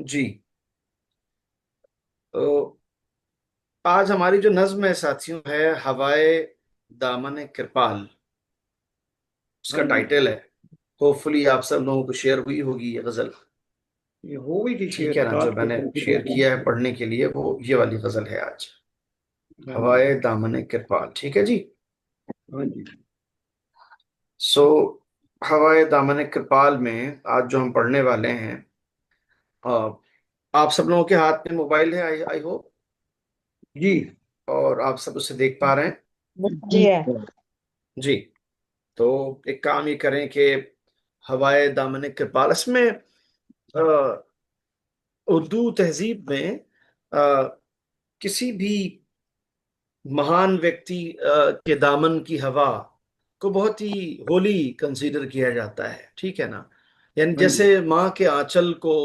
जी। तो आज हमारी जो नज्म है साथियों है हवाए दामन कृपाल, हाँ उसका जी। टाइटल है। होपफुली आप सब लोगों को शेयर हुई होगी ये गजल। ये हो गई थी ठीक शेर है ना, जो रात को मैंने शेयर कंप्यूटर किया है पे। पढ़ने के लिए वो ये वाली गजल है आज। हाँ जी। हवाए दामन कृपाल, ठीक है जी। हाँ जी। सो हवाए दामन कृपाल में आज जो हम पढ़ने वाले हैं, आप सब लोगों के हाथ में मोबाइल है, आई आई होप, जी। और आप सब उसे देख पा रहे हैं। जी है। जी। तो एक काम ये करें कि हवाए दामन कृपाल इसमें उर्दू तहजीब में किसी भी महान व्यक्ति के दामन की हवा को बहुत ही होली कंसीडर किया जाता है, ठीक है ना। यानी हाँ जी। जैसे माँ के आंचल को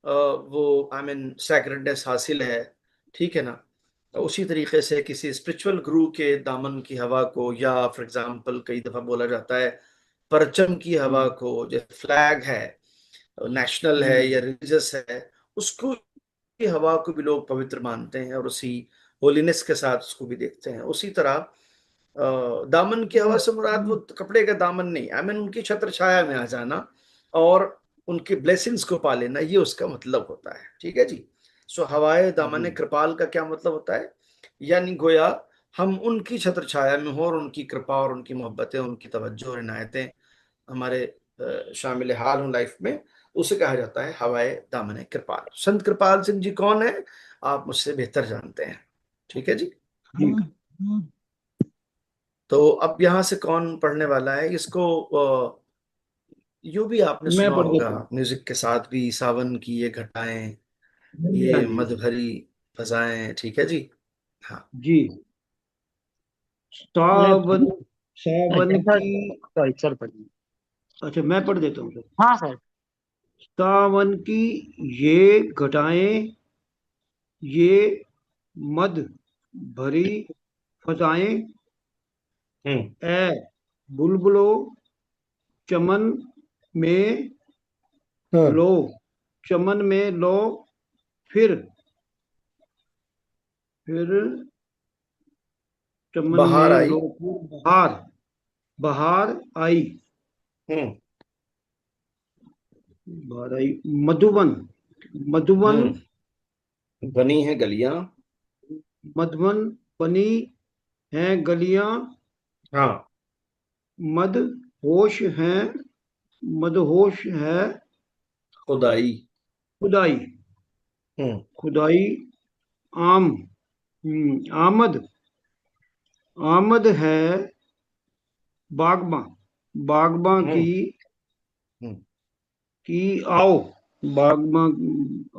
वो आई मीन सैक्रेडनेस हासिल है, ठीक है ना। तो उसी तरीके से किसी स्पिरिचुअल गुरु के दामन की हवा को, या फॉर एग्जांपल कई दफा बोला जाता है परचम की हवा हम्म, को, जैसे फ्लैग है, नेशनल है या हम्म, रिलीजियस है, उसको की हवा को भी लोग पवित्र मानते हैं और उसी होलीनेस के साथ उसको भी देखते हैं। उसी तरह दामन की हवा से मुराद वो कपड़े का दामन नहीं, आई मीन उनकी छत्र छाया में आ जाना और उनके ब्लेसिंग्स को पा लेना, ये उसका मतलब होता है, ठीक है जी। सो हवाए जी। दामन कृपाल का क्या मतलब होता है, यानी गोया हम उनकी छत्र छाया में हो और उनकी कृपा और उनकी मोहब्बतें, उनकी तवज्जो और इनायतें हमारे शामिल हाल हो लाइफ में, उसे कहा जाता है हवाए दामन कृपाल। संत कृपाल सिंह जी कौन है, आप मुझसे बेहतर जानते हैं, ठीक है जी। जी। तो अब यहाँ से कौन पढ़ने वाला है इसको, यूं भी आपने मैं सुना पढ़ होगा देता हूँ। म्यूजिक के साथ भी, सावन की ये घटाएं, हाँ ये जी। मद भरी फजाएं, ठीक है जी। हाँ। जी। ले सावन। सावन अच्छा की। सॉरी सर पढ़िए। अच्छा, मैं पढ़ देता हूँ सर। हाँ सर। सावन की ये घटाएं, ये मद भरी फजाएं, हम्म। ए बुलबुलो चमन में हाँ। लो, चमन में लो, फिर फिर चमन बाहर में आई। लो, फिर बहार, बहार आई। हम्म। बहार आई। मधुवन, मधुवन, हम्म। बनी है गलियां। मधुवन बनी हैं गलियां, हाँ। मद होश हैं, मदहोश है खुदाई। खुदाई, हम्म। खुदाई। आम, आमद, आमद है बागबां, बागबां हम्म। हम्म। की आओ, बागबां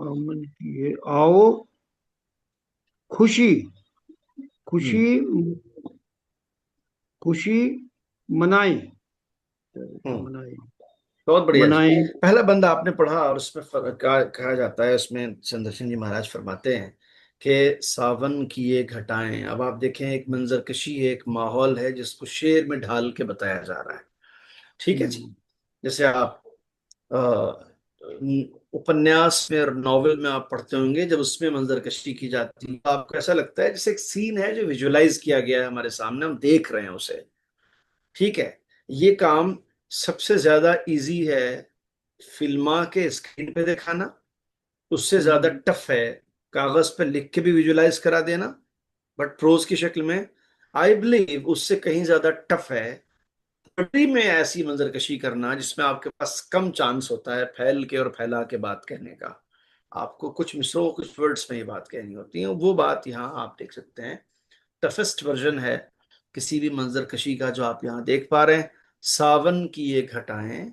आमद की है आओ, खुशी, खुशी, हम्म। खुशी मनाए, हम्म। मनाए, बहुत बढ़िया जी। मनाए। पहला बंदा आपने पढ़ा और उसमें कहा जाता है, उसमें सुदर्शन जी महाराज फरमाते हैं कि सावन की ये घटाएं। अब आप देखें, एक मंजर कशी है, एक माहौल है जिसको शेर में ढाल के बताया जा रहा है, ठीक है जी। हम्म, जैसे आप उपन्यास में और नॉवेल में आप पढ़ते होंगे, जब उसमें मंजर कशी की जाती है तो आपको ऐसा लगता है जैसे एक सीन है जो विजुअलाइज किया गया है हमारे सामने, हम देख रहे हैं उसे, ठीक है। ये काम सबसे ज्यादा इजी है फिल्मा के स्क्रीन पे दिखाना, उससे ज्यादा हम्म, टफ है कागज पे लिख के भी विजुलाइज करा देना, बट प्रोज की शक्ल में आई बिलीव उससे कहीं ज्यादा टफ है प्रकृति में ऐसी मंजरकशी करना जिसमें आपके पास कम चांस होता है फैल के और फैला के बात कहने का। आपको कुछ मिसरों, कुछ वर्ड्स में ये बात कहनी होती है, वो बात यहाँ आप देख सकते हैं। टफेस्ट वर्जन है किसी भी मंजरकशी का जो आप यहाँ देख पा रहे हैं। सावन की ये घटाएं,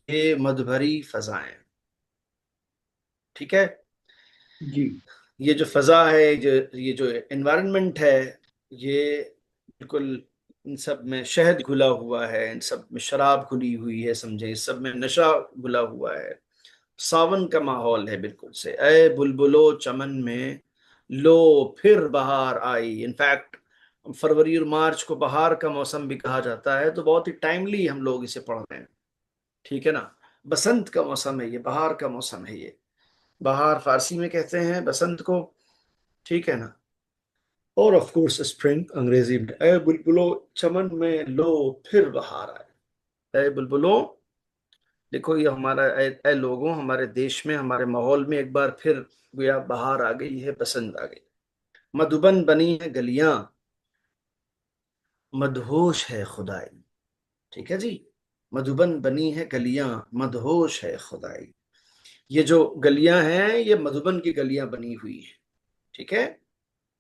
ये मधुभरी फजाएं, ठीक है। जी। ये जो फजा है, जो ये जो एनवायरनमेंट है, ये बिल्कुल इन सब में शहद घुला हुआ है, इन सब में शराब घुली हुई है, समझे, इस सब में नशा घुला हुआ है। सावन का माहौल है बिल्कुल से, ए बुलबुलो चमन में लो, फिर बहार आई। इनफैक्ट फरवरी और मार्च को बहार का मौसम भी कहा जाता है, तो बहुत ही टाइमली हम लोग इसे पढ़ रहे हैं, ठीक है ना। बसंत का मौसम है ये, बहार का मौसम है ये। बहार फारसी में कहते हैं बसंत को, ठीक है ना। और ऑफ कोर्स स्प्रिंग अंग्रेजी में, ए बुलबुलो चमन में लो फिर बहार आए। ए बुलबुलो देखो, ये हमारा ए लोगों, हमारे देश में, हमारे माहौल में एक बार फिर गोया बहार आ गई है, बसंत आ गई। मधुबन बनी है गलियां, मदहोश है खुदाई। ठीक है जी। मधुबन बनी है गलियां, मदहोश है खुदाई। ये जो गलियां हैं ये मधुबन की गलियां बनी हुई हैं, ठीक है।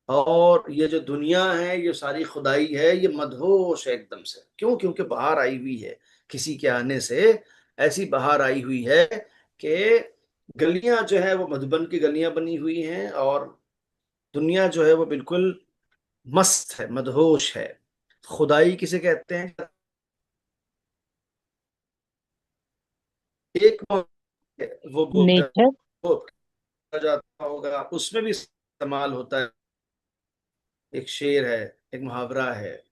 और ये जो दुनिया है ये सारी खुदाई है, ये मदहोश है एकदम से। क्यों? क्योंकि बाहर आई हुई है, किसी के आने से ऐसी बाहर आई हुई है कि गलियां जो है वो मधुबन की गलियां बनी हुई हैं, और दुनिया जो है वो बिल्कुल मस्त है, मदहोश है। खुदाई किसे कहते हैं? एक वो नेचर। वो कहा जाता होगा, उसमें भी इस्तेमाल होता है। एक शेर है, एक मुहावरा है।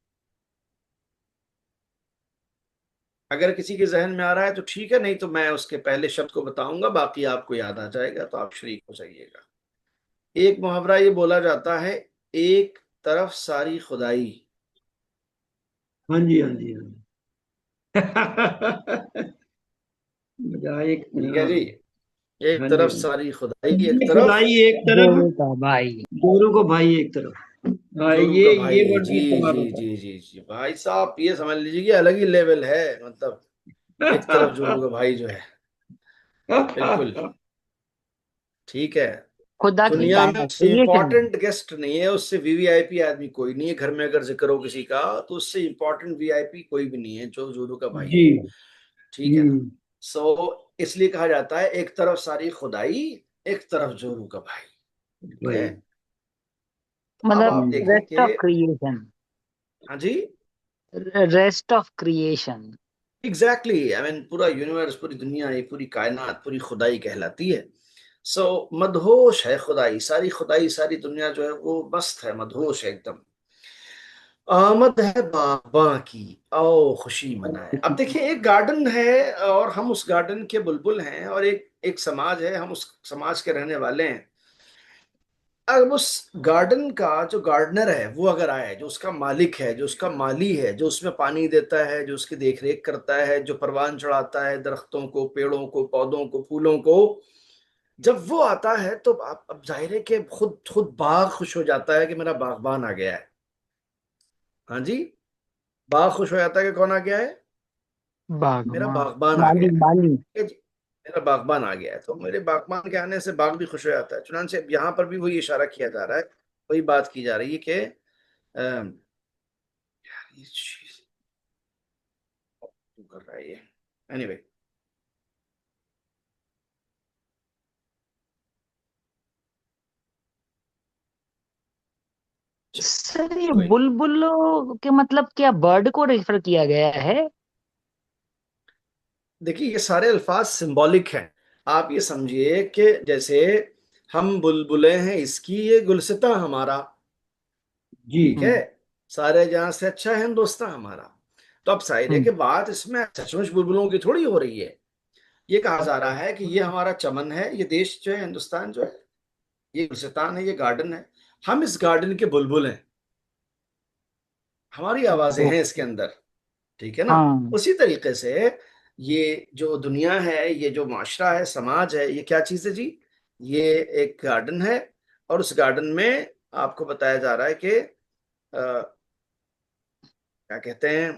अगर किसी के जहन में आ रहा है तो ठीक है, नहीं तो मैं उसके पहले शब्द को बताऊंगा, बाकी आपको याद आ जाएगा तो आप शरीक हो जाइएगा। एक मुहावरा ये बोला जाता है, एक तरफ सारी खुदाई। हाँ जी, हाँ जी, हाँ जी। मजा एक, ठीक है हाँ। जी। एक हाँ जी, तरफ हाँ सारी खुदाई, एक जी। तरफ खुदाई एक तरफ, जोरू का भाई। जोरू को भाई एक तरफ। हाँ, जोरू का ये भाई। वर्ड भी जी इस्तेमाल जी होता जी जी जी भाई साहब, ये समझ लीजिए कि अलग ही लेवल है, मतलब एक तरफ जोरू का भाई जो है, बिल्कुल है। ठीक है। खुदा की दुनिया में उससे क्रिएशन। इंपॉर्टेंट गेस्ट नहीं है, उससे वीवीआईपी आदमी कोई नहीं है। घर में अगर जिक्र हो किसी का तो उससे इंपॉर्टेंट वीआईपी कोई भी नहीं है जो जोरू का भाई जी। है, ठीक है ना। हम्म। सो इसलिए कहा जाता है एक तरफ सारी खुदाई, एक तरफ जोरू का भाई। ठीक भाई। है। तो अब आप मतलब देखें रेस्ट कि, ऑफ क्रिएशन। हाँ जी, rest of creation. Exactly I mean पूरा यूनिवर्स, पूरी दुनिया, ये पूरी कायनात, पूरी खुदाई कहलाती है। सो मदहोश है खुदाई, सारी खुदाई, सारी दुनिया जो है वो मस्त है, मदहोश है एकदम। आमद है बागबां की, आओ खुशी मनाए। अब देखिए, एक गार्डन है और हम उस गार्डन के बुलबुल हैं, और एक एक समाज है, हम उस समाज के रहने वाले हैं। अब उस गार्डन का जो गार्डनर है वो अगर आए, जो उसका मालिक है, जो उसका माली है, जो उसमें पानी देता है, जो उसकी देख रेख करता है, जो परवान चढ़ाता है दरख्तों को, पेड़ों को, पौधों को, फूलों को, जब वो आता है तो अब जाहिर है कि खुद खुद बाग खुश हो जाता है कि मेरा बागबान आ गया है। हाँ जी। बाग खुश हो जाता है कि कौन आ गया है? मेरा बागवान। बागबान आ माली गया है। माली। ठीक है जी। मेरा बागबान आ गया है, तो मेरे बागबान के आने से बाग भी खुश हो जाता है। चुनांचे यहाँ पर भी वही इशारा किया जा रहा है, वही बात की जा रही है कि ये चीज क्यों कर रहा है ये। एनीवे, सर ये कोई नहीं। बुलबुलों के मतलब क्या बर्ड को रेफर किया गया है? देखिए, ये सारे अल्फाज सिंबॉलिक हैं। आप ये समझिए कि जैसे हम बुलबुलें हैं इसकी, ये गुलसिता हमारा, जी। ठीक है। हम्म। सारे जहां से अच्छा है हिंदुस्तान हमारा। तो अब जाहिर है हम्म। कि बात इसमें सचमुच बुलबुलों की थोड़ी हो रही है। ये कहा जा रहा है कि ये हमारा चमन है, ये देश जो है, हिंदुस्तान जो है, ये गुलसितान है, ये गार्डन है। हम इस गार्डन के बुलबुल हैं, हमारी आवाजें हैं इसके ओके। अंदर, ठीक है ना। हाँ। उसी तरीके से ये जो दुनिया है, ये जो माशरा है, समाज है, ये क्या चीज है जी? ये एक गार्डन है, और उस गार्डन में आपको बताया जा रहा है कि क्या कहते हैं,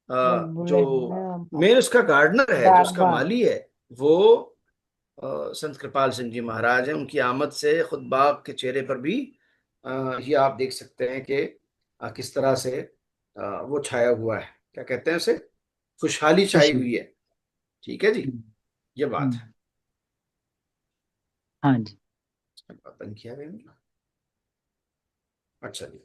बुलबुल जो है। मेन उसका गार्डनर है, जो उसका बागबान। माली है, वो संत कृपाल सिंह जी महाराज हैं। उनकी आमद से खुद बाग के चेहरे पर भी ये आप देख सकते हैं कि किस तरह से वो छाया हुआ है, क्या कहते हैं उसे, खुशहाली छाई खुशी। हुई है। ठीक है जी। हम्म। ये बात है। हम्म। हाँ जी। बंद किया गया ना? अच्छा जी।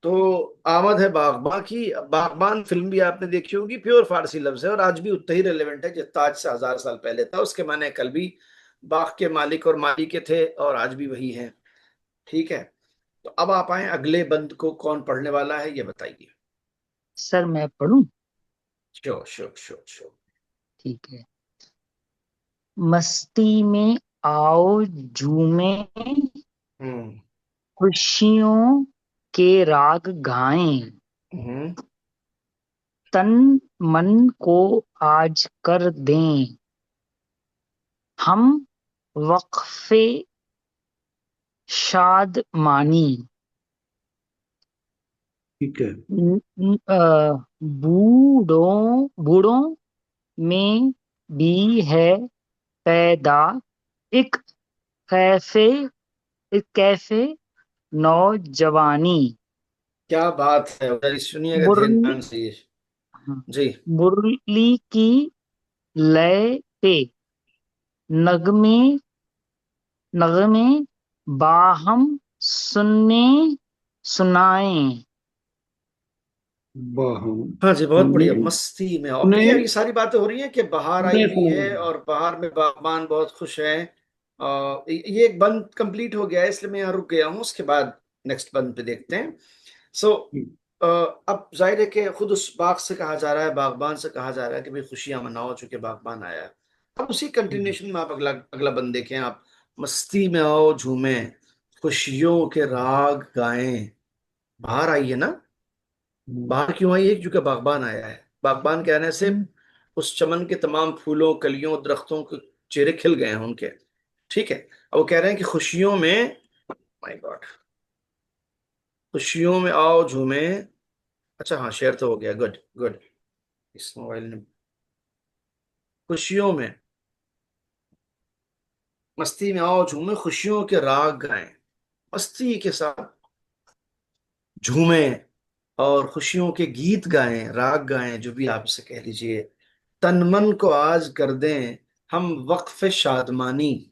तो आमद है बागबान की। बागबान फिल्म भी आपने देखी होगी, प्योर फारसी लफ्ज है और आज भी उतना ही रेलेवेंट है जितना आज से 1000 साल पहले था। उसके माने कल भी बाग के मालिक और माली के थे, और आज भी वही हैं, ठीक है। तो अब आप आए अगले बंद को, कौन पढ़ने वाला है ये बताइए। सर मैं पढ़ूं? Sure sure sure sure. ठीक है। मस्ती में आओ झूमे, हम्म। खुशियों के राग गाएं, हम्म। तन मन को आज कर दें हम वक्फे शादमानी। ठीक है। बूढ़ों बूढ़ों में भी है पैदा एक कैफे एक कैफे नौजवानी। क्या बात है, उधर सुनिएगा मुरली ध्यान से ये। हाँ, जी। मुरली की लय पे नगमे नगमे बाहम सुनने सुनाएं। बाहम हाँ जी, बहुत सुनने बढ़िया। मस्ती में अब सुने ये सारी बातें हो रही हैं कि बाहर आई सुने हुई है सुनाए। और बाहर में बागबान बहुत खुश हैं। ये एक बंद कंप्लीट हो गया है, इसलिए मैं यहाँ रुक गया हूँ। उसके बाद नेक्स्ट बंद पे देखते हैं। सो अब जाहिर है कि खुद उस बाग से कहा जा रहा है, बागबान से कहा जा रहा है कि भाई खुशियां मनाओ चूंकि बागबान आया है। अब उसी कंटिन्यूशन में आप अगला अगला बंद देखें आप। मस्ती में आओ झूमें, खुशियों के राग गाएं। बाहर आई है ना। बाहर क्यों आई है? क्योंकि बागबान आया है। बागबान के आने से उस चमन के तमाम फूलों, कलियों, दरख्तों के चेहरे खिल गए हैं उनके। ठीक है। अब वो कह रहे हैं कि खुशियों में, माय गॉड, खुशियों में आओ झूमे। अच्छा हाँ, शेयर तो हो गया। Good good. इस मोबाइल ने, खुशियों में, मस्ती में आओ झूमे, खुशियों के राग गाएं। मस्ती के साथ झूमें और खुशियों के गीत गाएं, राग गाएं, जो भी आप इसे कह लीजिए। तन मन को आज कर दें हम वक्फ शादमानी।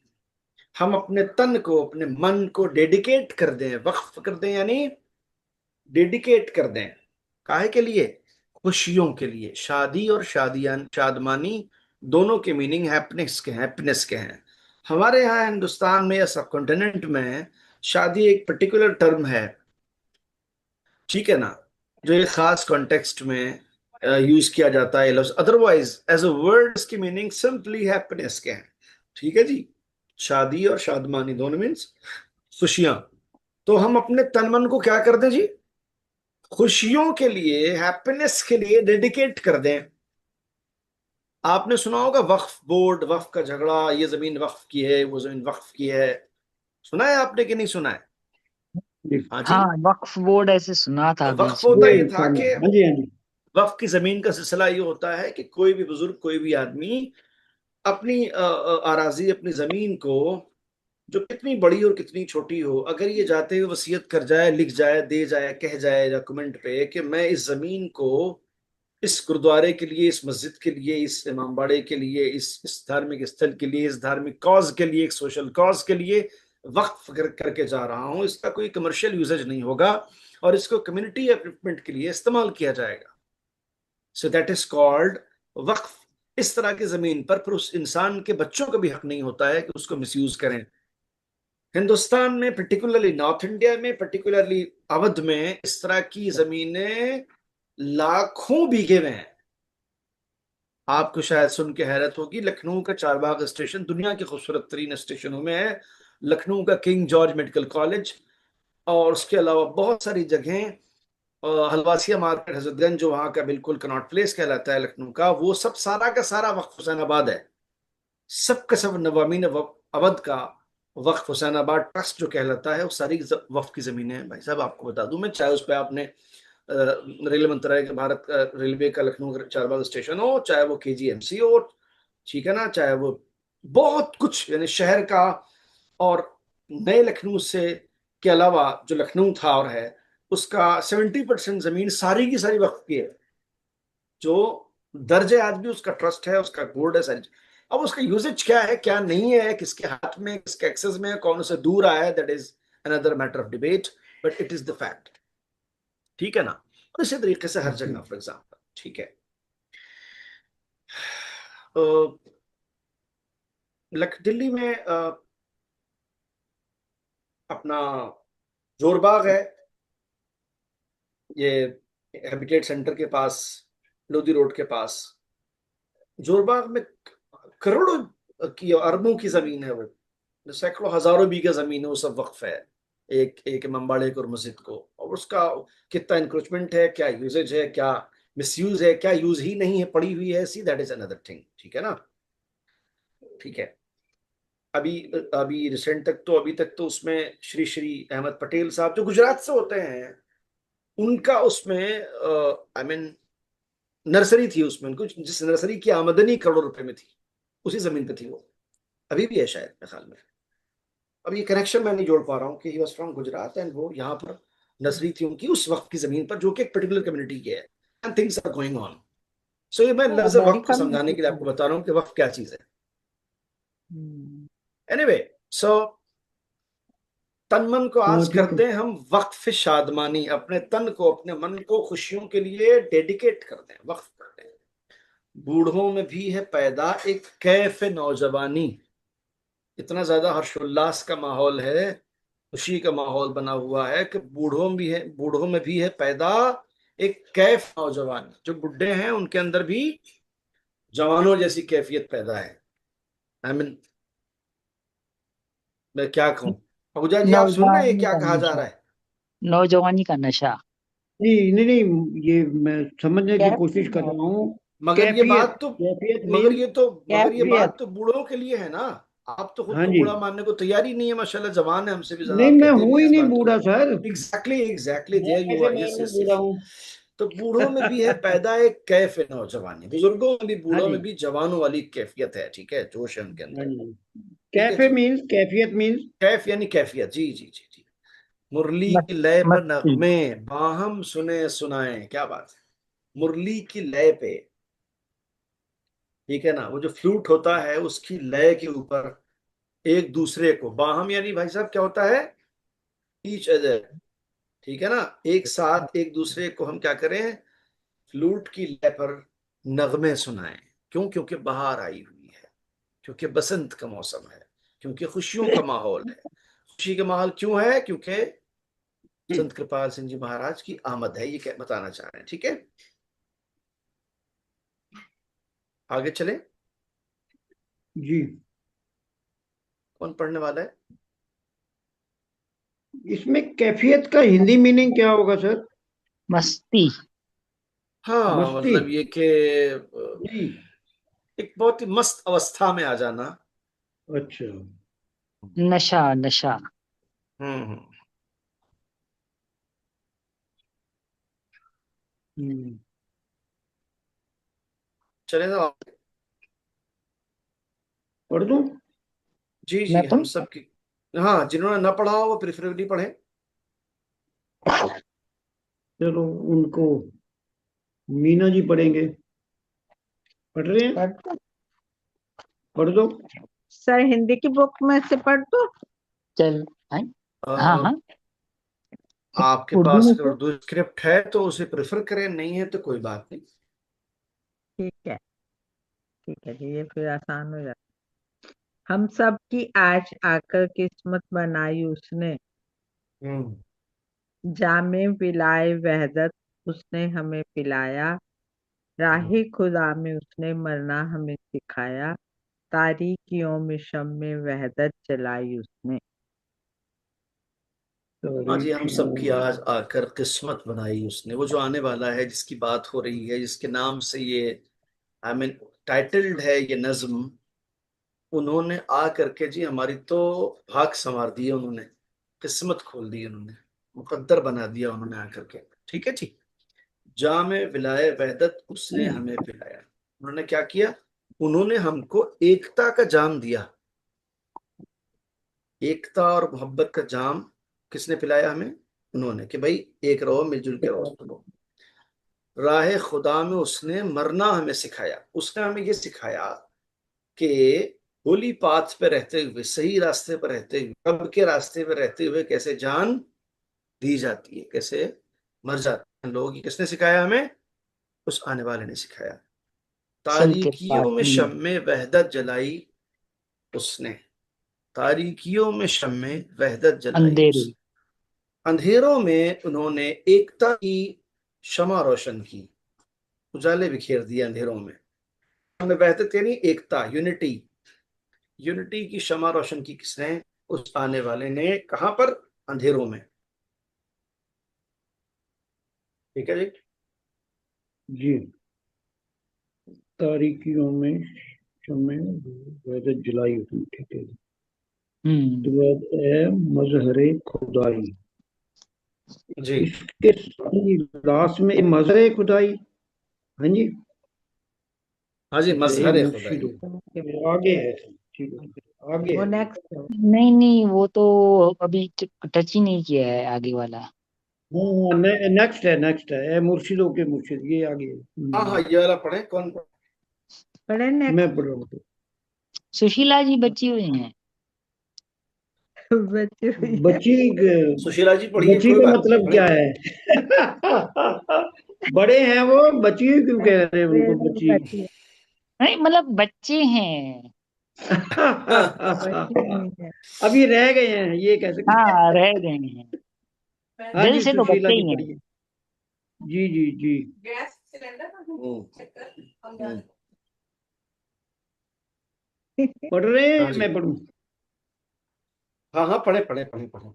हम अपने तन को, अपने मन को डेडिकेट कर दें, वक्फ कर दें यानी डेडिकेट कर दें। काहे के लिए? खुशियों के लिए। शादी और शादियान, शादमानी, दोनों के मीनिंग हैप्पीनेस के हैं। हमारे यहाँ हिंदुस्तान में या सब कॉन्टिनेंट में शादी एक पर्टिकुलर टर्म है, ठीक है ना, जो एक खास कॉन्टेक्स्ट में यूज किया जाता है लफ्ज। अदरवाइज एज अ वर्ड इसकी मीनिंग सिंपली हैप्पीनेस के हैं। ठीक है जी। शादी और शादमानी दोनों मीन्स खुशियां। तो हम अपने तन मन को क्या कर दें जी? खुशियों के लिए, हैप्पीनेस के लिए डेडिकेट कर दें। आपने सुना होगा वक्फ बोर्ड, वक्फ का झगड़ा, ये जमीन वक्फ की है, वो जमीन वक्फ की है। सुना है आपने कि नहीं सुना है? जी। हाँ जी। हाँ, वक्फ बोर्ड ऐसे सुना था तो वक्फ बीच में। होता ये ये था इंसान है। कि हाँ जी, हाँ जी। वक्फ की जमीन का सिलसिला ये होता है कि कोई भी बुजुर्ग, कोई भी आदमी अपनी आराजी, अपनी जमीन को, जो कितनी बड़ी और कितनी छोटी हो, अगर ये जाते हुए वसीयत कर जाए, लिख जाए, दे जाए, कह जाए डॉक्यूमेंट पे कि मैं इस जमीन को इस गुरुद्वारे के लिए, इस मस्जिद के लिए, इस इमामबाड़े के लिए, इस धार्मिक स्थल के लिए, इस धार्मिक कॉज के लिए, एक सोशल कॉज के लिए वक्फ करके जा रहा हूं, इसका कोई कमर्शियल यूजेज नहीं होगा और इसको कम्युनिटी डेवलपमेंट के लिए इस्तेमाल किया जाएगा। सो दैट इज कॉल्ड वक्फ। इस तरह की जमीन पर उस इंसान के बच्चों का भी हक नहीं होता है कि उसको मिसयूज करें। हिंदुस्तान में पर्टिकुलरली, नॉर्थ इंडिया में पर्टिकुलरली, अवध में इस तरह की जमीनें लाखों बीघे में हैं। आपको शायद सुन के हैरत होगी, लखनऊ का चारबाग स्टेशन दुनिया के खूबसूरत तरीन स्टेशनों में है। लखनऊ का किंग जॉर्ज मेडिकल कॉलेज, और उसके अलावा बहुत सारी जगहें, हलवासिया मार्केट, हजरतगंज जो वहाँ का बिल्कुल कनॉट प्लेस कहलाता है लखनऊ का, वो सब सारा का सारा वक्फ हुसैनाबाद है। सब का सब नवामीन अवध का वक्फ हुसैनाबाद ट्रस्ट जो कहलाता है, वो सारी वक्फ की जमीनें हैं। भाई साहब आपको बता दूं मैं, चाहे उस पर आपने रेल मंत्रालय के, भारत रेलवे का लखनऊ चारबाग स्टेशन हो, चाहे वो केजीएमसी हो, ठीक है ना, चाहे वो बहुत कुछ यानी शहर का, और नए लखनऊ से के अलावा जो लखनऊ था और है, उसका 70% जमीन सारी की सारी वक्फ की है। जो दर्ज आज भी उसका ट्रस्ट है, उसका बोर्ड है, सारी। अब उसका यूजेज क्या है, क्या नहीं है, किसके हाथ में, किसके एक्सेस में है, कौन उसे दूर आया है, that is another matter of debate, but it is the fact. ठीक है ना। और इसी तरीके से हर जगह, फॉर एग्जाम्पल, ठीक है, दिल्ली में अपना जोरबाग है, ये हैबिटेट सेंटर के पास, लोधी रोड के पास। जोरबाग में करोड़ों की, अरबों की जमीन है वो, सैकड़ों हजारों बीघा जमीन है, वो सब वक्फ है एक एक इमामबाड़े और मस्जिद को। और उसका कितना इंक्रोचमेंट है, क्या यूजेज है, क्या मिसयूज है, क्या यूज ही नहीं है, पड़ी हुई है ऐसी, दैट इज अनदर थिंग। ठीक है ना? ठीक है। अभी अभी रिसेंट तक तो, अभी तक तो उसमें श्री श्री अहमद पटेल साहब जो गुजरात से होते हैं, उनका उसमें आई मीन नर्सरी थी उसमें, उनको जिस नर्सरी की आमदनी करोड़ों रुपए में थी, उसी जमीन पे थी वो। अभी भी है शायद मेरे ख्याल में। अब ये कनेक्शन मैं नहीं जोड़ पा रहा हूँ कि he was from Gujarat and वो यहाँ पर नर्सरी थी उनकी उस वक्त की जमीन पर, जो कि एक पर्टिकुलर कम्युनिटी की है, and things are going on. So ये मैं लफ्ज वक्त को अमेरिका में समझाने के लिए होता आपको है। बता रहा हूँ कि वक्त क्या चीज है। हम्म, एनीवे, सो तन मन को हाँ आज ठीक है। करते हैं हम वक्फ शादमानी, अपने तन को, अपने मन को खुशियों के लिए डेडिकेट करते हैं, वक्फ करते हैं। बूढ़ों में भी है पैदा एक कैफ नौजवानी, इतना ज्यादा हर्षोल्लास का माहौल है, खुशी का माहौल बना हुआ है कि बूढ़ों भी है, बूढ़ों में भी है पैदा एक कैफ नौजवानी, जो बुढ़े हैं उनके अंदर भी जवानों जैसी कैफियत पैदा है। आई मीन, मैं क्या कहूँ। अबूजा जी, आप सुन रहे हैं ये नौजवानी क्या का कहा जा नशा, रहा है? नौजवानी का नशा। नहीं नहीं नहीं, ये मैं समझने की कैफे कोशिश कर रहा हूँ। मगर ये कैफियत, बात तो कैफियत मगर मीन, ये तो मगर ये कैफियत। बात तो बूढ़ों के लिए है ना। आप तो खुद हाँ को जी। बूढ़ा मानने को तैयार ही नहीं है, माशाल्लाह जवान है हमसे भी ज्यादा, नहीं आप मैं कहते भी हूं हैं ही इस नहीं बात को। बूढ़ा सर। एग्जैक्टली एग्जैक्टली, मैं देयर यू कैसे आर, मान यस लूं यस बूढ़ा यस। हूँ? तो बूढ़ों में भी है पैदा एक कैफ है नौजवानी, बुजुर्गों में भी, हाँ बूढ़ों जी। में भी जवानों वाली कैफियत है। ठीक है, जोश है उनके हाँ अंदर। जी। ठीक है कैफे जी। मीन्स, कैफियत मीन्स। कैफ यानी कैफियत, जी जी जी जी। मुरली मत, की लय पर मस्ती। नगमे बाहम सुने सुनाए, क्या बात है। मुरली की लय पे, ठीक है ना, वो जो फ्लूट होता है उसकी लय के ऊपर एक दूसरे को, बाहम यानी भाई साहब क्या होता है, ईच अदर। ठीक है ना, एक साथ एक दूसरे को हम क्या करें, फ्लूट की लय पर नगमे सुनाएं। क्यों? क्योंकि बहार आई हुई है, क्योंकि बसंत का मौसम है, क्योंकि खुशियों का माहौल है। खुशी का माहौल क्यों है? क्योंकि संत कृपाल सिंह जी महाराज की आमद है, ये क्या बताना चाह रहे हैं। ठीक है, आगे चले। जी। कौन पढ़ने वाला है? इसमें कैफियत का हिंदी मीनिंग क्या होगा सर? मस्ती। हाँ, मस्ती। मतलब ये कि जी। एक बहुत ही मस्त अवस्था में आ जाना। अच्छा। नशा, नशा। हम्म। हम्म। चले तो, पढ़ दूं? जी मैं जी, हम तुम। सब की। हाँ, जिन्होंने ना पढ़ा हो वो प्रिफरेबली पढ़े। चलो, उनको मीना जी पढ़ेंगे। पढ़ रहे हैं? पढ़- पढ़ दो। सर हिंदी की बुक में से पढ़ दो। चल। हाँ, हाँ अ, हाँ। आपके उर्दू पास में अगर से। उर्दू स्क्रिप्ट है तो उसे प्रेफर करें, नहीं है तो कोई बात नहीं। ठीक है, ठीक है जी, ये फिर आसान हो जाता। हम सब की आज आकर किस्मत बनाई उसने, हम्म। जामे पिलाए वहदत उसने हमें पिलाया, राही खुदा में उसने मरना हमें सिखाया, तारीकियों में शम में वहदत जलाई उसने। हाँ जी, हम तारीखियों सबकी में। आज आकर किस्मत बनाई उसने, वो जो आने वाला है, जिसकी बात हो रही है, जिसके नाम से ये आई मीन टाइटल्ड है ये नज्म, उन्होंने आ करके जी हमारी तो भाग संवार दिए उन्होंने, किस्मत खोल दी उन्होंने, मुकद्दर बना दिया उन्होंने आकर के। ठीक है जी। जाम विलाय वहदत उसने हमें पिलाया। उन्होंने क्या किया? उन्होंने हमको एकता का जाम दिया। एकता और मोहब्बत का जाम किसने पिलाया हमें? उन्होंने, कि भाई एक रहो, मिलजुल के रहो सब लोग। राह खुदा में उसने मरना हमें सिखाया। उसने हमें ये सिखाया कि होली पाथ पे रहते हुए, सही रास्ते पर रहते हुए, रब के रास्ते पर रहते हुए कैसे जान दी जाती है, कैसे मर जाते हैं लोग। ये किसने सिखाया हमें? उस आने वाले ने सिखाया। संत के पास तारीकियों में में। शम्मे वहदत जलाई उसने, तारीकियों में शम्मे वहदत जलाई अंधेरे। उसने, अंधेरों में उन्होंने एकता की शमा रोशन की, उजाले बिखेर दिए अंधेरों में। हमें वहदत यानी एकता, यूनिटी, यूनिटी की शमा रोशन की किसने? उस आने वाले ने। कहां पर? अंधेरों में। ठीक है जी। जी। तारीकियों में शम्मे वहदत जलाई उसने, ठीक है। तो बाद है मजहरे खुदाई। जी। इसके लास्ट में मजहरे खुदाई। हाँ जी। हाँ जी, अच्छा, ये मजहर खुदाई। मुर्शिदों ये आगे है। ठीक है, आगे वो है। नेक्स्ट है। नहीं नहीं, वो तो अभी टच ही नहीं किया है आगे वाला। हाँ, नेक्स्ट है ए मुर्शिदों के मुर्शिद, ये आगे है। हाँ हाँ, ये वाला पढ़े। कौन? पढ़े मैं नेक्स्ट। पढ़ रहा हूँ। सुशीला जी बची हुई हैं। बची हुई है। बच्ची सुशीला जी पढ़िए, बच्ची कोई का बात नहीं, मतलब पढ़े क्या पढ़े। है? बड़े हैं वो, बच्ची क्यों कह रहे हैं उनको रेड बच्ची? बची है। नहीं मतलब बच्चे हैं। बची हुई है। अभी रह गए हैं, ये कह सकते हाँ, हैं। रह गए हैं। हाँ दिल जी, से तो सुशीला बच्चे जी ही हैं। पढ़िए। जी जी जी। हम्म। पढ़ रहे हाँ हैं, जी। मैं पढ़ूं? हाँ हाँ, पढ़े पढ़े पढ़े पढ़े।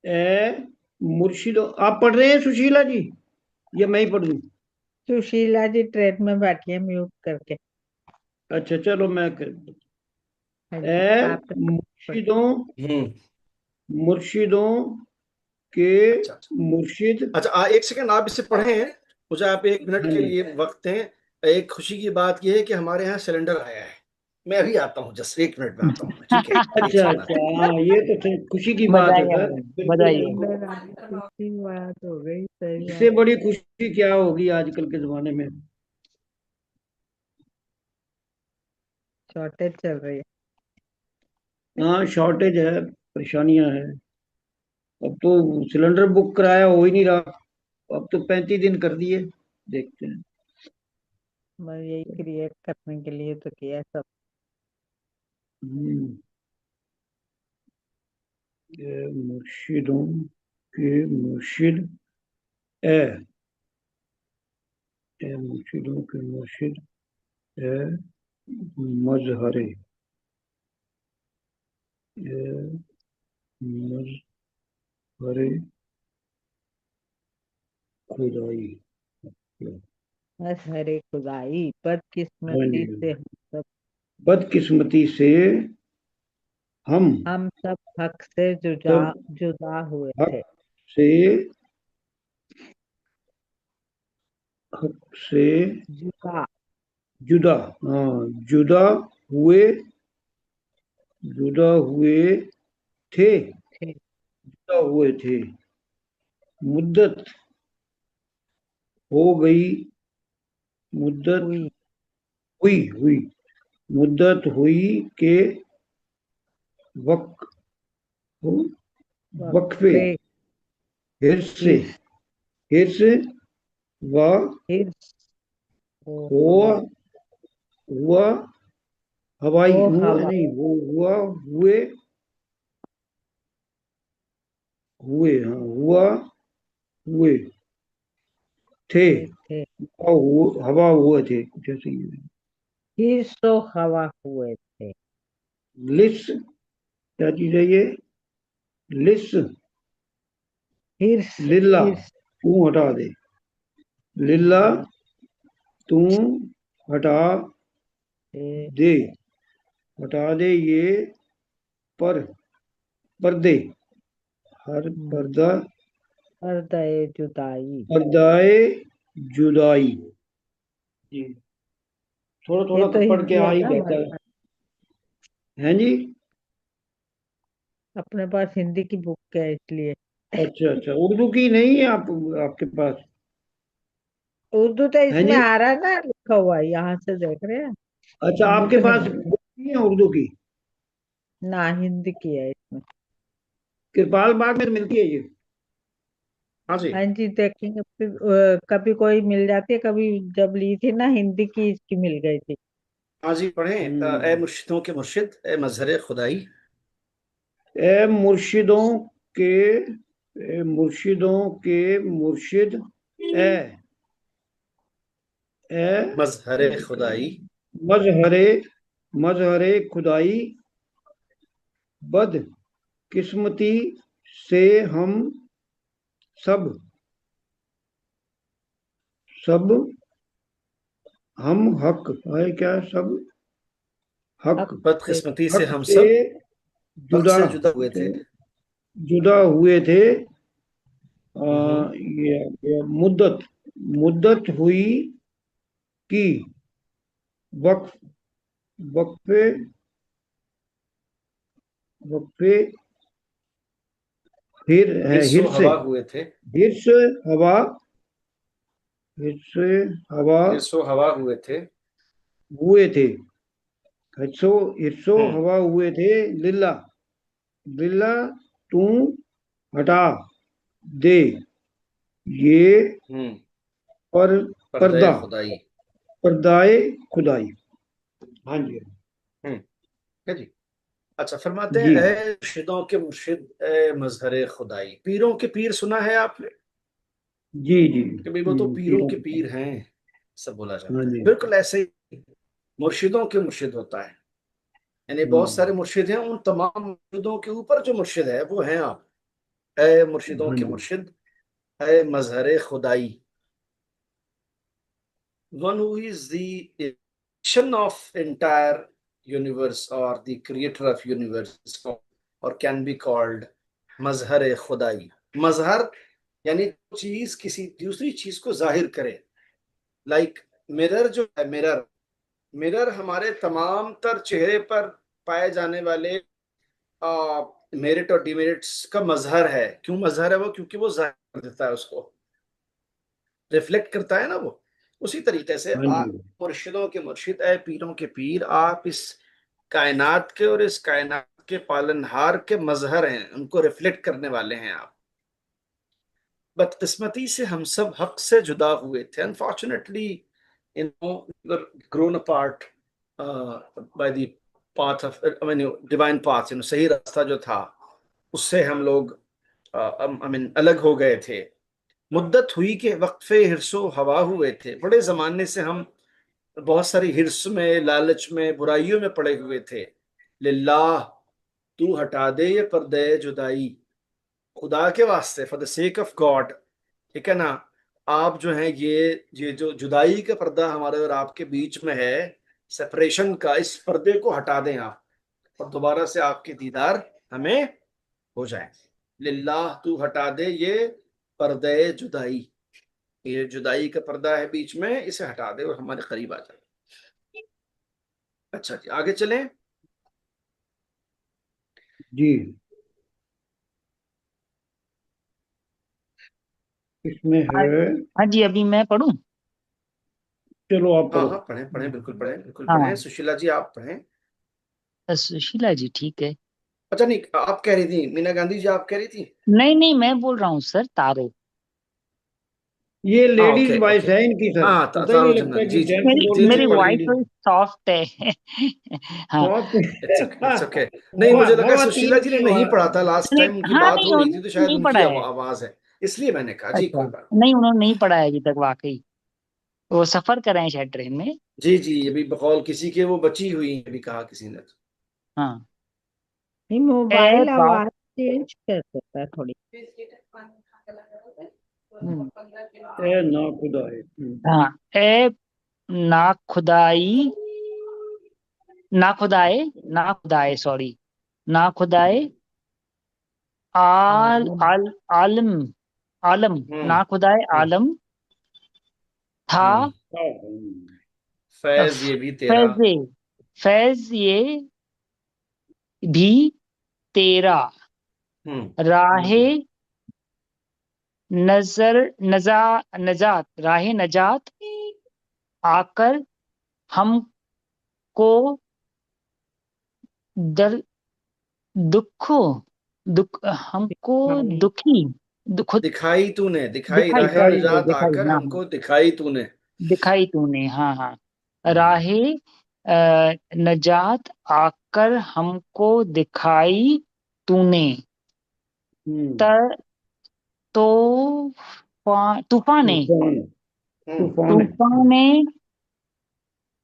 ए मुर्शिदो, आप पढ़ रहे हैं सुशीला जी, या मैं ही पढ़ दूं? सुशीला जी ट्रेन में बैठी है म्यूट करके। अच्छा चलो, मैं कर। हाँ जी, ए आप मुर्शिदों, हम्म। मुर्शिदों के अच्छा अच्छा। मुर्शिद। अच्छा, एक सेकंड, आप इसे पढ़े हैं। मुझे आप 1 मिनट हाँ के जी। लिए वक्त दें। एक खुशी की बात यह है कि हमारे यहाँ सिलेंडर आया है। मैं अभी आता हूँ, जस्ट 1 मिनट में आता हूँ मैं, ठीक है? एक अच्छा सेकंड अच्छा, आते हैं। हाँ ये तो खुशी की बात है बधाई सर, हो, बिल्कुल बधाई हो। बिल्कुल। सिलेंडर आने की बात हो गई, सही इससे बात। बड़ी खुशी क्या होगी आजकल के जमाने में। शॉर्टेज चल रही है। हाँ, शॉर्टेज है, परेशानियां हैं। अब तो सिलेंडर बुक कराया हो ही नहीं रहा, अब तो 35 दिन कर दिए, देखते हैं। मैं यही क्रिएट करने के लिए तो किया सब। हम्म, ये मुर्शिदों के मुर्शिद है, ये मुर्शिदों के मुर्शिद है मजहरे, ये मजहरे खुदाई। बस हरे खुदाई, हाँ बदकिस्मती जी। से बदकिस्मती से हम हम सब हक से जुदा सब जुदा हुए हक थे। से, हक से जुदा जुदा, हाँ, जुदा हुए, जुदा हुए थे, थे। जुदा हुए थे। मुद्दत हो गई, मुद्दत हुई हुई हुई, मुद्दत हुई के वक वक्फे, वक्फे हिर्स, हिर्स हिर्स व हिर्स ओ हुआ, हवा हुआ हवाई, ओ हुआ हवा नहीं, वो हुआ, हुए, हुए, हाँ हुआ, हुए थे, हुए थे। हवा हुए थे, जैसे ही। हिर्स ओ हवा हुए थे। लिस, क्या चीज है ये? लिस, हिर्स लिल्ला, हिर्स तू हटा दे, लिल्ला, तू हटा ए, दे, हटा दे ये, पर, पर्दे, हर पर्दा, पर्दे जुदाई। पर्दाए जुदाई। जी, थोड़ा ये थोड़ा तो तो पढ़ के हिंदी आ है ही ना जाता हमारे है। पास। हैं जी? अपने पास हिंदी की बुक है इसलिए। अच्छा अच्छा, उर्दू की नहीं है आपके पास? उर्दू तो हैं इसमें जी? आ रहा है ना, लिखा हुआ है, यहाँ से देख रहे हैं। अच्छा, हिंदी आपके तो नहीं पास है बुक नहीं है उर्दू की? ना, हिंदी की है इसमें। कृपाल बाग में मिलती है ये? हाँ जी। हाँ जी, देखेंगे फिर। कभी कोई मिल जाती है, कभी जब ली थी ना हिंदी की, इसकी मिल गई थी। हाँ जी, पढ़े। ए हम्म। मुर्शिदों के मुर्शिद, ए मजहर खुदाई। ए मुर्शिदों के, ए मुर्शिदों के मुर्शिद, ए ए मजहर खुदाई। मजहरे मजहरे खुदाई बद किस्मती से हम सब सब हम हक है क्या सब हक हक से बदकिस्मती से हक हम से सब हक जुदा से जुदा हुए थे। जुदा हुए थे। हम्म। ये मुद्दत मुद्दत हुई कि वक्फ वक्फे वक्फे हिस्सो हिरसे हवा हुए थे। हिरस हवा हिरसे हवा हिस्सो हवा हुए थे। हुए थे। हिरसो हिरसो हम्म। हवा हुए थे। लिल्ला लिल्ला तू हटा दे ये हम्म। पर पर्दे पर्दा खुदाई। पर्दाए खुदाई। हाँ जी। हम्म। है जी। अच्छा, फरमाते हैं, जी ए मुर्शिदों के मुर्शिद, ए मजहर खुदाई। पीरों के पीर सुना है आपने जी जी। कि भाई वो तो पीरों पीरों के की। पीर हैं, सब बोला हाँ जाता है। जी। बिल्कुल ऐसे ही मुर्शिदों के मुर्शिद होता है। यानी बहुत सारे मुर्शिद हैं, उन तमाम मुर्शिदों के ऊपर जो मुर्शिद है वो हैं आप। ए मुर्शिदों हाँ के जी। मुर्शिद, ए मजहर खुदाई। One who is the creation of entire universe or the creator of universe is called, or can be called, मजहर खुदाई। मजहर यानी चीज किसी दूसरी चीज को जाहिर करे। लाइक मिरर जो है, मिरर मिरर हमारे तमाम तर चेहरे पर पाए जाने वाले मेरिट और डिमेरिट्स का मजहर है। क्यों मजहर है वो? क्योंकि वो जाहिर कर देता है, उसको रिफ्लेक्ट करता है ना वो। उसी तरीके से हाँ जी। आप मुर्शिदों के मुर्शिद, ए पीरों के पीर, आप इस कायनात के और इस कायनात के पालनहार के मजहर हैं, उनको रिफ्लेक्ट करने वाले हैं आप। बदकिस्मती से हम सब हक से जुदा हुए थे। Unfortunately grown apart by the path of, I mean divine path, सही रास्ता जो था उससे हम लोग आई मीन अलग हो गए थे। मुद्दत हुई के वक्फे हिरसो हवा हुए थे। बड़े जमाने से हम बहुत सारी हिर्स में, लालच में, बुराइयों में पड़े हुए थे। लिल्लाह, तू हटा दे ये पर्दे जुदाई। खुदा के वास्ते, for the sake of God, ठीक है ना। आप जो हैं ये जो जुदाई का पर्दा हमारे और आपके बीच में है, सेपरेशन का, इस पर्दे को हटा दें आप, और दोबारा से आपके दीदार हमें हो जाए। लिल्लाह, तू हटा दे ये पर्दे जुदाई। ये जुदाई का पर्दा है बीच में, इसे हटा दे और हमारे करीब आ जाए। अच्छा जी, आगे चलें। जी इसमें हाँ है। हाँ जी, अभी मैं पढ़ूं। चलो आप हाँ पढ़ो। हाँ, पढ़ें पढ़ें, बिल्कुल पढ़ें, बिल्कुल पढ़ें। हाँ, सुशीला जी आप पढ़ें। सुशीला जी ठीक है। अच्छा, नहीं, आप कह रही थी, मीना गांधी जी आप कह रही थी। नहीं नहीं, मैं बोल रहा हूँ सर, तारो। ये हाँ, लेडीज ओके वॉइस ओके। है इनकी सर। हाँ, पता ही तारो नहीं लगता जन्नत, कि जी जी जेंट्स मेरी बोल जी रहे जी, मेरी हैं या पढ़िए। Voice ladies. थोड़ी सॉफ्ट है। हाँ। बहुत इट्स ओके। नहीं, मुझे लगा सुशीला मवातीन जी ने की नहीं पढ़ा था लास्ट नहीं, टाइम, उनकी हाँ बात नहीं, हो रही थी तो उन्होंने शायद नहीं उनकी पढ़ा है। आवाज है, इसलिए मैंने कहा जी, अच्छा, कोई बात। नहीं उन्होंने नहीं पढ़ा है अभी तक वाकई। वो सफर कर रहे हैं शायद ट्रेन में। जी जी, अभी बकौल किसी के वो बची हुई है, अभी कहा किसी ने। हाँ। नहीं, ए मोबाइल बाप। आवाज चेंज कर देता है थोड़ी। हम्म, है ना खुदा है। हाँ। ए ना खुदाई, ना खुदाए, ना खुदाए सॉरी, ना खुदाए, आल आलम। आल आलम, आलम, हम्म। ना खुदाए हम्म। आलम था। हम्म। फैज ये भी तेरा। फैजे, फैज ये भी तेरा। हम्म। राहे नजर नजा नजात, राहे नजात आकर हमको दर दुख, दुख हमको दिखाई दुखी, दुख दिखाई तूने, दिखाई, दिखाई, राह सॉरी निजात दिखाई, आकर हाँ हाँ, हमको दिखाई तूने। दिखाई तूने, हाँ हाँ। हम्म। राहे नजात आकर हमको दिखाई तूने। तर तो तूफान ने, तूफान हम्म। तूफान है। तूफान ने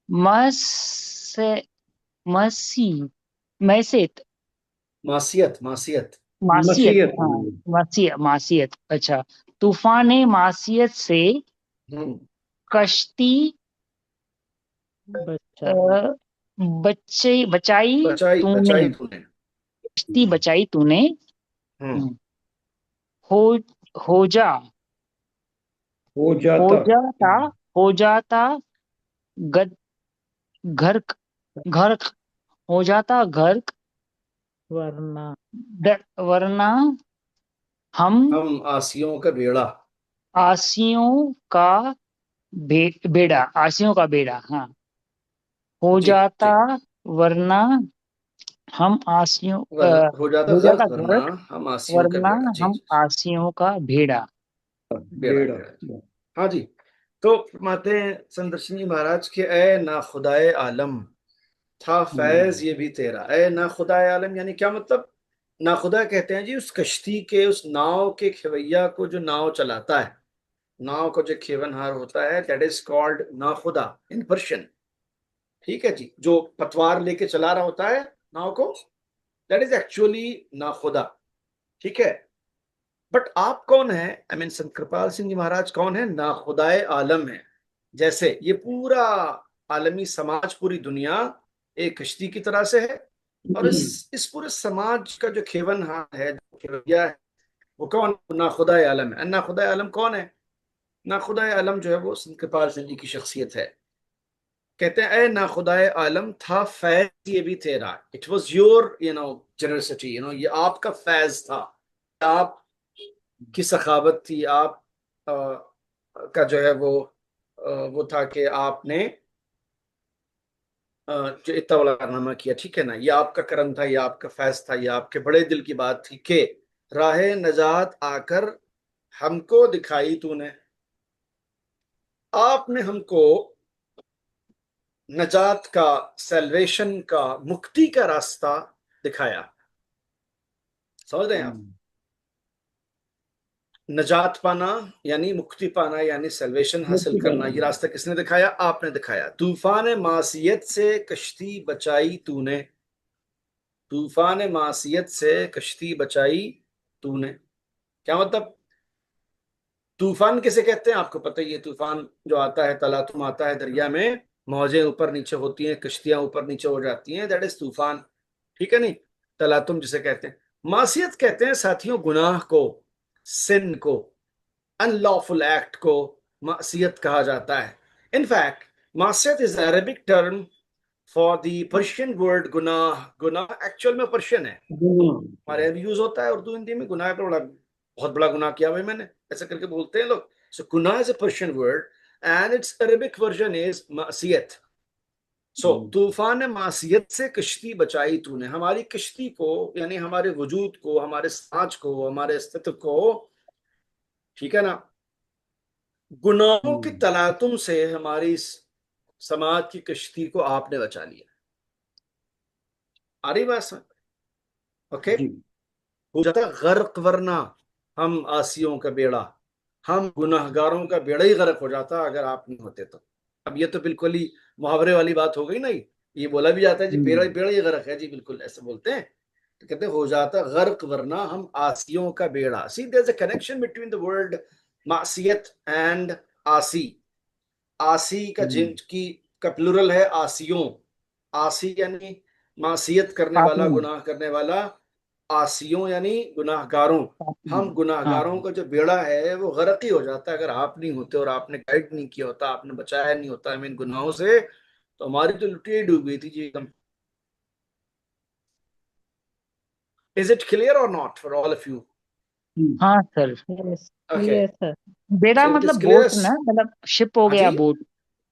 मस मसी मैसेत मासियत, मासियत। मासियत, मसीहत। हाँ, मासियत, अच्छा। तूफान मासियत से हम्म। कश्ती बच्चा अ, बचाई बचाई, तूने, बचाई तूने। कश्ती बचाई तूने। हम्म। हम्म, हो हो जा हो हो जाता। जाता हो जाता गद गर्क गर्क हो जाता गर्क वरना वरना हम हम आसियों का बेड़ा। आसियों का बेड़ा, आसियों का बेड़ा, हाँ, हो जी जाता जी। वरना हम आसियों हो जाता हो जाता गर्क, वरना गर्क हम आसियों का वरना बेड़ा। जी हम जी। आसियों का भेड़ा। बेड़ा, बेड़ा। बेड़ा जी। हाँ जी। तो फरमाते हैं संदर्शनी महाराज के, ए ना खुदाए आलम, था फैज ये भी तेरा। ए ना खुदाए आलम यानी क्या मतलब? ना खुदा कहते हैं जी उस कश्ती के, उस नाव के खेवैया को, जो नाव चलाता है, नाव का जो खेवनहार होता है, दैट इज कॉल्ड ना खुदा इन पर्शियन। ठीक है जी, जो पतवार लेके चला रहा होता है नाव को, दैट इज एक्चुअली ना खुदा। ठीक है। बट आप कौन है? आई मीन संत कृपाल सिंह जी महाराज कौन है? ना खुदाए आलम है। जैसे ये पूरा आलमी समाज, पूरी दुनिया एक कश्ती की तरह से है, और इस पूरे समाज का जो खेवनहार है, जो खेवैया है, वो कौन? ना खुदाए आलम है। ना खुदाए आलम कौन है? ना खुदाए आलम जो है वो संत कृपाल सिंह जी की शख्सियत है। कहते हैं, ए ना खुदाए आलम, था फैज ये भी तेरा। इट वॉज योर जनरसिटी, ये आपका फैज था। आप की सखावत थी, आप का जो है वो था कि आपने जो इतना बड़ा कारनामा किया। ठीक है ना, ये आपका करम था, ये आपका फैज था, ये आपके बड़े दिल की बात थी कि राह नजात आकर हमको दिखाई तूने। आपने हमको नजात का, सेल्वेशन का, मुक्ति का रास्ता दिखाया। समझ रहे हैं आप? नजात पाना यानी मुक्ति पाना, यानी सेल्वेशन हासिल मुक्ति करना, पाना। ये रास्ता किसने दिखाया? आपने दिखाया। तूफान मासियत से कश्ती बचाई तूने। तूफान मासियत से कश्ती बचाई तूने, क्या मतलब? तूफान किसे कहते हैं आपको पता ही है। तूफान जो आता है, तलातुम आता है दरिया में, मौजें ऊपर नीचे होती हैं, कश्तियां ऊपर नीचे हो जाती हैं, दैट इज तूफान। ठीक है नहीं? तलातुम जिसे कहते हैं। मासियत कहते हैं साथियों गुनाह को, सिन को, अनलॉफुल एक्ट को मासियत कहा जाता है। इनफैक्ट मासियत is Arabic term for the Persian word गुनाह। गुनाह एक्चुअल में पर्शियन है, हमारे यहाँ भी यूज होता है उर्दू हिंदी में। गुनाह पर बड़ा, बहुत बड़ा गुनाह किया भाई मैंने, ऐसा करके बोलते हैं लोग। सो गुनाह is a Persian word and it's Arabic version is मासियत। सो तूफान मासियत से कश्ती बचाई तूने, हमारी कश्ती को, यानी हमारे वजूद को, हमारे समाज को, हमारे अस्तित्व को, ठीक है ना, गुनाहों की तलातुम से हमारी समाज की कश्ती को आपने बचा लिया। आ रही बात समझ? ओके। जी। हो जाता गर्क, वरना हम आसियों का बेड़ा, हम गुनाहगारों का बेड़ा ही गर्क हो जाता अगर आप नहीं होते तो। अब ये तो बिल्कुल ही मुहावरे वाली बात हो गई ना। ये बोला भी जाता है जी, बेड़ा बेड़ा ही गर्क है जी, बिल्कुल ऐसे बोलते हैं। तो कहते हैं हो जाता गर्क, वरना हम आसियों का बेड़ा। See there is a connection between the word मासियत एंड आसी। आसी का जिनकी का प्लुरल है आसियों। आसी यानी मासियत करने वाला, पापी गुनाह करने वाला। आसियों यानी गुनाहगारों। पापी, हम गुनाहगारों हाँ। का जो बेड़ा है वो गर्क ही हो जाता है अगर आप नहीं होते, और आपने गाइड नहीं किया होता, आपने बचाया नहीं होता हमें इन गुनाहों से, तो हमारी तो लुटिया ही डूब गई थी जी एकदम। इज इट क्लियर और not for all of you? हाँ sir. Yes okay. Clear sir. बेड़ा सो इट इज मतलब क्लियर। बोट ना, मतलब शिप हो हाँ गया, जी। बोट।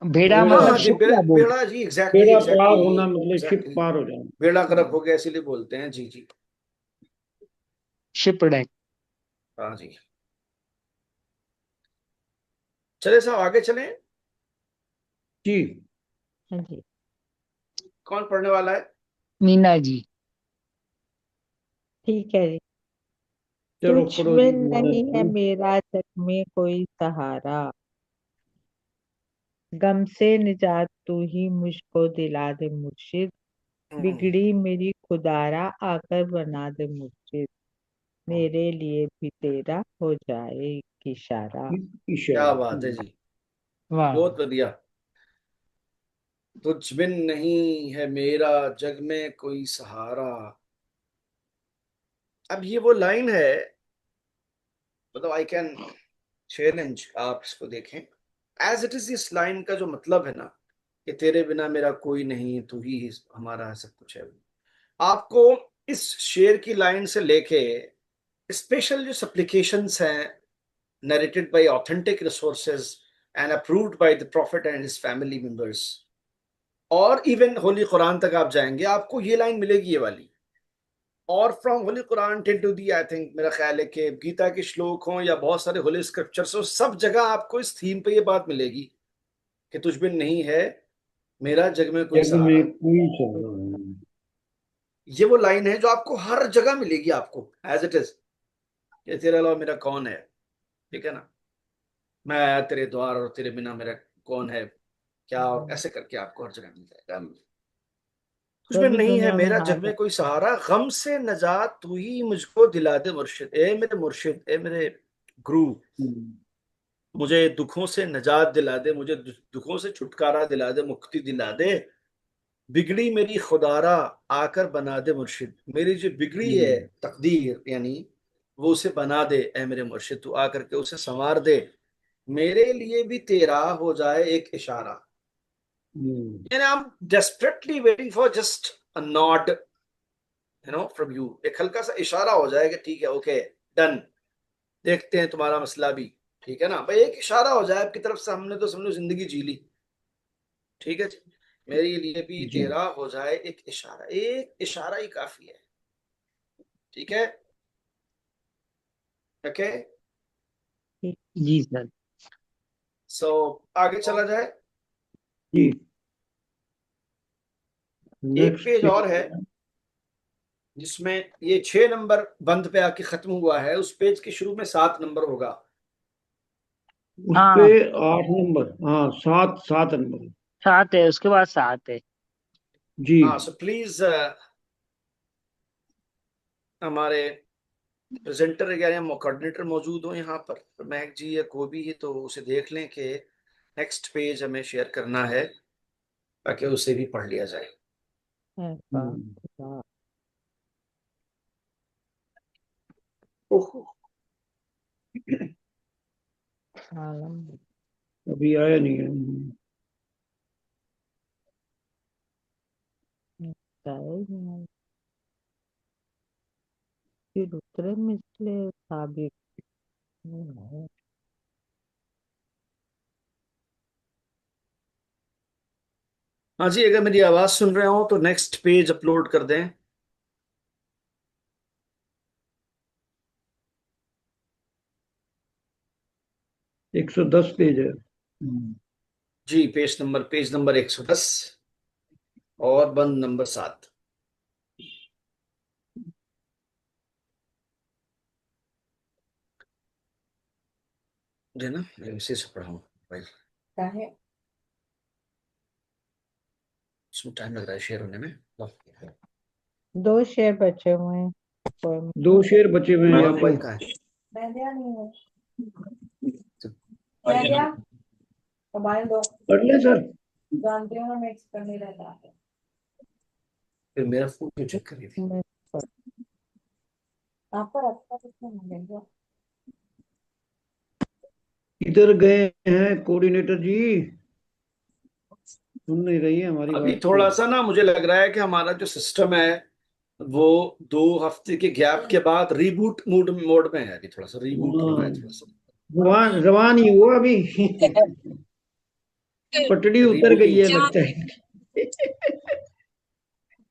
बेड़ा बेड़ा। हाँ मतलब हाँ जी, शिप या बोट। बेड़ा जी, एग्जैक्टली बेड़ा पार एग्जैक्टली होना मतलब शिप एग्जैक्टली। पार हो जाना। बेड़ा गर्क हो गया इसीलिए बोलते हैं, जी जी। Ship deck. हाँ जी। चले साहब आगे चलें। जी। हाँ जी। कौन पढ़ने वाला है? मीना जी। ठीक है जी। चलो तुझ पढ़ो जी में नहीं है महाराज। मेरा जग में कोई सहारा, गम से निजात तू ही मुझको दिला दे मुर्शिद, बिगड़ी मेरी खुदारा आकर बना दे मुर्शिद, मेरे लिए भी तेरा हो जाए एक इशारा। क्या इशारा। बात है जी, वाह। बहुत बढ़िया। तुझ बिन नहीं है मेरा जग में कोई सहारा। अब ये वो लाइन है, मतलब आई कैन चैलेंज आप इसको देखें एज इट इज। इस लाइन का जो मतलब है ना, कि तेरे बिना मेरा कोई नहीं, तू ही हमारा सब कुछ है। आपको इस शेर की लाइन से लेके स्पेशल जो सप्लिकेशंस हैं, narrated by authentic resources and approved by the prophet and his family members, और इवन होली कुरान तक आप जाएंगे, आपको ये लाइन मिलेगी, ये वाली। और from holy Quran to the, I think, मेरा ख्याल है कि गीता के श्लोक हों या बहुत सारे होली स्क्रिप्चर्स हो, सब जगह आपको इस थीम पे ये बात मिलेगी कि तुझ बिन नहीं है मेरा जग में कोई जग सहारा। में कोई सहारा नहीं। ये वो लाइन है जो आपको हर जगह मिलेगी, आपको एज इट इज, कि तेरे अलावा मेरा कौन है। ठीक है ना, मैं तेरे द्वार और तेरे बिना मेरा कौन है क्या, और ऐसे करके आपको हर जगह मिल जाएगा। कुछ भी सभी नहीं है दुनिया में मेरा जग हाथ में कोई सहारा, गम से नजात तू ही मुझको दिला दे मुर्शिद। ए मेरे मुर्शिद, ए मेरे गुरु, मुझे दुखों से नजात दिला दे, मुझे दुखों से छुटकारा दिला दे, मुक्ति दिला दे। बिगड़ी मेरी खुदारा आकर बना दे मुर्शिद, मेरी जो बिगड़ी है तकदीर यानी, वो उसे बना दे। ए मेरे मुर्शिद, तू आकर के उसे संवार दे, मेरे लिए भी तेरा हो जाए एक इशारा। यानी I am desperately waiting for just a nod, from you. एक हल्का सा इशारा हो जाए कि ठीक है, ओके, डन, देखते हैं तुम्हारा मसला भी। ठीक है ना भाई, एक इशारा हो जाए आपकी तरफ से, हमने तो समझो जिंदगी जी ली। ठीक है जी, मेरे लिए भी जी। तेरा हो जाए एक इशारा ही काफी है। ठीक है, ओके। जी सर। सो आगे चला जाए। जी। एक नेक्स्ट पेज पे। और है जिसमें ये 6 नंबर बंद पे आके खत्म हुआ है, उस पेज के शुरू में 7 नंबर होगा। उस पे हाँ 8 नंबर, हाँ, 7 नंबर। 7 है, उसके बाद 7 है। जी। हाँ, सो प्लीज हमारे प्रेजेंटर या कोऑर्डिनेटर मौजूद हो यहाँ पर, महक जी या कोई भी है, तो उसे देख लें कि नेक्स्ट पेज हमें शेयर करना है, ताकि उसे भी पढ़ लिया जाए। ऐसा खुदा। ओहो, आलम अभी आया नहीं है। जाए फिर उतरे मिसले साबिक। हाँ जी, अगर मेरी आवाज सुन रहे हो तो नेक्स्ट पेज अपलोड कर दें। 110 पेज है। जी, पेज नंबर 110 और बंद नंबर 7। जी ना, मैं इसी से पढ़ा हूँ भाई, काहे इसमें टाइम लग रहा है शेयर होने में। लो, 2 शेर बचे हुए हैं। कोई 2 शेर बचे हुए हैं मेरा या तो। मोबाइल कहाँ है? बैठा नहीं है। तो बैठा मोबाइल दो। पढ़ ले सर। जानते हो ना मिक्स करने रहता है। फिर मेरा फोन क्यों चेक कर रही थी? मैं आपको रखता किसने मिलेगा। इधर गए हैं कोऑर्डिनेटर जी, सुन नहीं रही है हमारी अभी बात को। थोड़ा सा ना मुझे लग रहा है कि हमारा जो सिस्टम है वो 2 हफ्ते के गैप के बाद रीबूट मोड में है। अभी थोड़ा सा रीबूट हो रहा हाँ, है, थोड़ा सा जवान जवान ही हुआ अभी। पटड़ी उतर गई रीबूटिंग। है लगता है।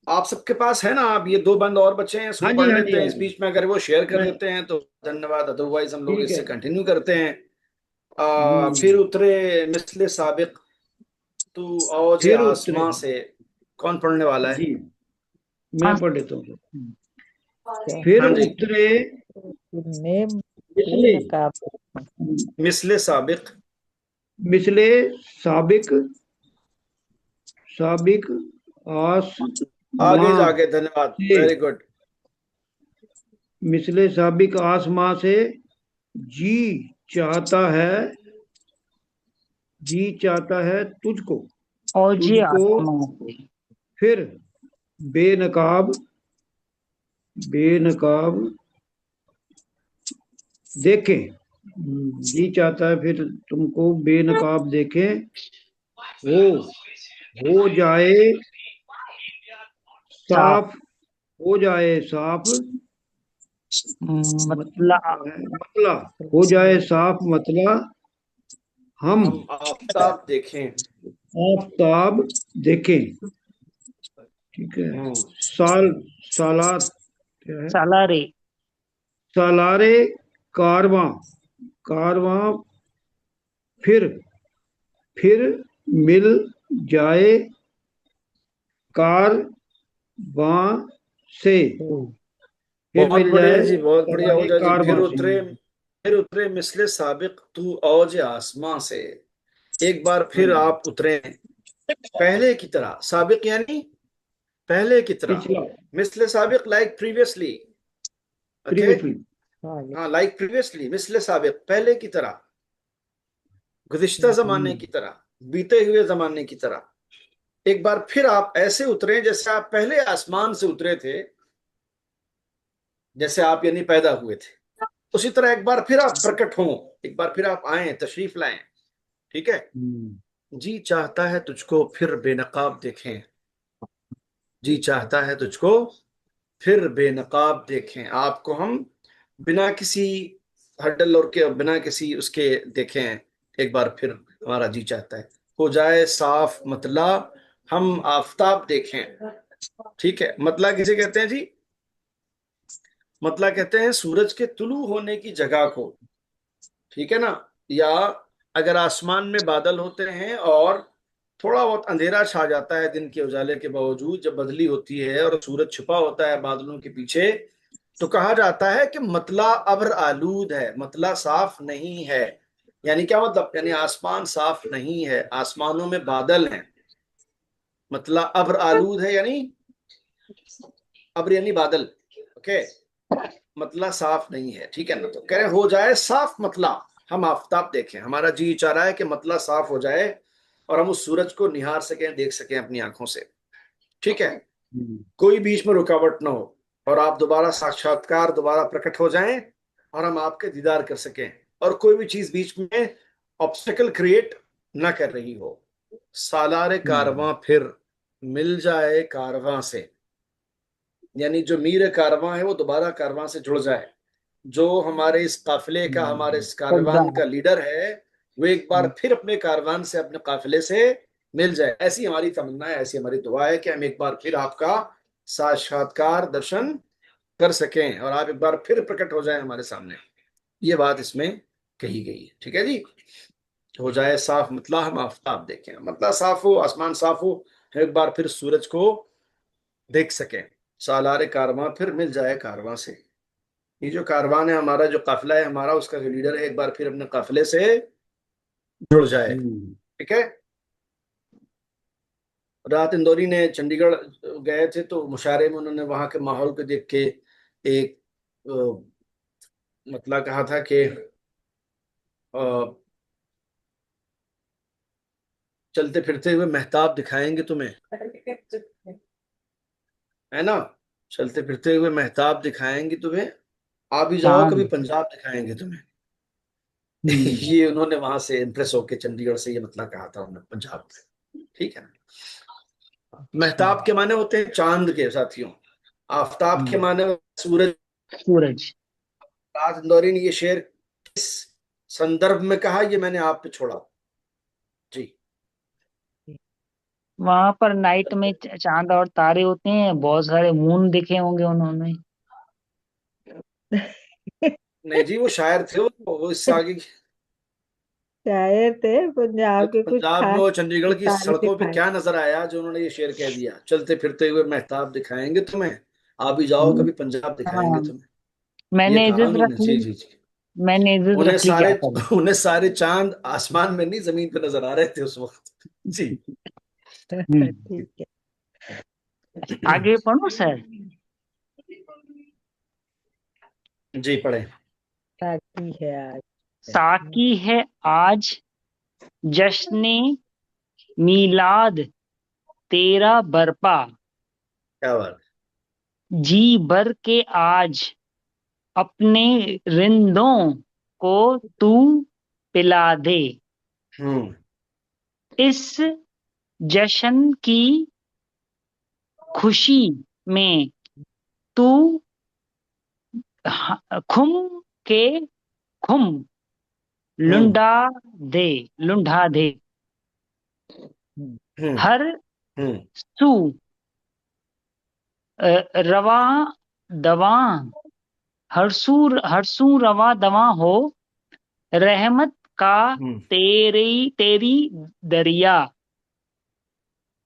आप सबके पास है ना, आप ये 2 बंद और बचे हैं, इसको हाँ जी, पढ़ हाँ जी, लेते हैं हाँ इस जी। बीच में, अगर वो शेयर कर मैं देते हैं तो धन्यवाद, अदरवाइज हम लोग ठीक है। इससे कंटिन्यू करते हैं। फिर हम्म। उतरे मिसले साबिक तू औज फिर उतरे। आसमां से। कौन पढ़ने वाला है? जी, हाँ। मैं पढ़ लेता हूँ। क्या फिर हाँ जी, उतरे ने पिछले। नकाब मिसले साबिक मिसले साबिक, साबिक आस आगे मां जाके, धन्यवाद, से, वेरी गुड। मिसले साबिक आसमां से जी चाहता है, जी चाहता है तुझको, और जी तुझको आसमां से। फिर बेनकाब, बेनकाब देखें। जी चाहता है फिर तुमको बेनकाब देखें, हो हो जाए साफ। साफ, हो जाए साफ, मतलब मतलब क्या है, मतला, हो जाए साफ मतला, हम हम आफताब देखें। आफताब देखें। ठीक है। हम्म। साल, सालार क्या है, सालारे। सालारे कारवां, कारवां फिर, फिर मिल जाए कारवां से, फिर बहुत मिल बढ़िया जाए जी, बहुत बढ़िया हो सवारी जाए जी। कारवां से। फिर उतरे मिसले साबिक तू औज आसमां से। एक बार हाँ फिर जी, आप उतरे पहले की तरह। साबिक यानी पहले की तरह। पिछला, मिसले साबिक लाइक प्रीवियसली। ओके। प्रीवियसली। हाँ, लाइक प्रीवियसली, मिसले साबिक पहले की तरह, गुज़िश्ता जमाने की तरह, बीते हुए जमाने की तरह। एक बार फिर आप ऐसे उतरे जैसे आप पहले आसमान से उतरे थे, जैसे आप यानी पैदा हुए थे। उसी तरह एक बार फिर आप प्रकट हों, एक बार फिर आप आए, तशरीफ लाएं। ठीक है। जी चाहता है तुझको फिर बेनकाब देखें, जी चाहता है तुझको फिर बेनकाब देखें। आपको हम बिना किसी हडल और के बिना किसी उसके देखें। एक बार फिर हमारा जी चाहता है हो जाए साफ मतला, हम आफताब देखें। ठीक है। मतला किसे कहते हैं जी? मतला कहते हैं सूरज के तुलू होने की जगह को। ठीक है ना। या अगर आसमान में बादल होते हैं और थोड़ा बहुत अंधेरा छा जाता है दिन के उजाले के बावजूद, जब बदली होती है और सूरज छुपा होता है बादलों के पीछे, तो कहा जाता है कि मतला अब्र आलूद है, मतला साफ नहीं है। यानी क्या मतलब? यानी आसमान साफ नहीं है, आसमानों में बादल हैं। मतला अब्र आलूद है यानी अब्र यानी बादल। ओके। मतला साफ नहीं है। ठीक है ना। तो कह रहे हो जाए साफ मतला, हम आफताब देखें। हमारा जी चाह रहा है कि मतला साफ हो जाए और हम उस सूरज को निहार सकें, देख सकें अपनी आंखों से। ठीक है। कोई बीच में रुकावट ना हो और आप दोबारा साक्षात्कार, दोबारा प्रकट हो जाएं और हम आपके दीदार कर सकें, और कोई भी चीज बीच में ऑब्स्टेकल क्रिएट ना कर रही हो। सालार कारवां फिर मिल जाए कारवां से, यानी जो मीर कारवां है वो दोबारा कारवां से जुड़ जाए। जो हमारे इस काफिले का, हमारे इस कारवान सरदार। का लीडर है, वो एक बार फिर अपने कारवान से, अपने काफिले से मिल जाए। ऐसी हमारी तमन्ना है, ऐसी हमारी दुआ है कि हम एक बार फिर आपका साक्षात्कार, दर्शन कर सकें और आप एक बार फिर प्रकट हो जाए हमारे सामने। ये बात इसमें कही गई है। ठीक है जी। हो जाए साफ मतलब हम आफताब देखें, मतलब साफ हो, आसमान साफ हो, हम एक बार फिर सूरज को देख सकें। सालार कारवां फिर मिल जाए कारवां से। ये जो कारवान है हमारा, जो काफिला है हमारा, उसका जो लीडर है, एक बार फिर अपने काफिले से जुड़ जाए। ठीक है। रात इंदौरी ने चंडीगढ़ गए थे, तो मुशायरे में उन्होंने वहां के माहौल को देख के एक मतलब कहा था कि अ, चलते फिरते हुए मेहताब दिखाएंगे तुम्हें, है ना। चलते फिरते हुए मेहताब दिखाएंगे तुम्हें, आ भी जाओ कभी चांद। पंजाब दिखाएंगे तुम्हें। ये उन्होंने वहां से इम्प्रेस होके चंडीगढ़ से ये मतलब कहा था उन्होंने पंजाब में। ठीक है ना। मेहताब के माने होते हैं चांद के साथियों, आफताब के माने सूरज। सूरज। राज इंदौरी ने ये शेर किस संदर्भ में कहा, ये मैंने आप पे छोड़ा जी। वहां पर नाइट में चांद और तारे होते हैं, बहुत सारे मून दिखे होंगे उन्होंने। नहीं जी, वो शायर थे, वो इससे आगे शायर थे, पंजाब के कुछ पंजाब में खास वो चंडीगढ़ की सितारे सड़कों पे दिखाए। क्या नजर आया जो उन्होंने ये शेर कह दिया, चलते फिरते हुए मेहताब दिखाएंगे तुम्हें, आ भी जाओ कभी पंजाब दिखाएंगे हाँ, तुम्हें। ये मैंने कहा इसी तरह उन्होंने जी जी जी। मैंने इज्जत उन्हें रख ली, क्या सारे करूं। उन्हें सारे चांद आसमान में नहीं जमीन पे नजर आ रहे थे उस वक्त। जी। ठीक है। आगे पढ़ो सर। जी पढ़े। ताकि है आज। साकी है आज जश्ने मीलाद तेरा बरपा, क्या बात। जी भर के आज अपने रिंदों को तू पिला दे, हम्म। इस जश्न की खुशी में तू खुम के खुम हम्म। लुंडा दे, लुंडा दे, हम्म, हम्म। हर हम्म। सू रवा दवा, हरसू रवा दवा हो, रहमत का हम्म। तेरी दरिया।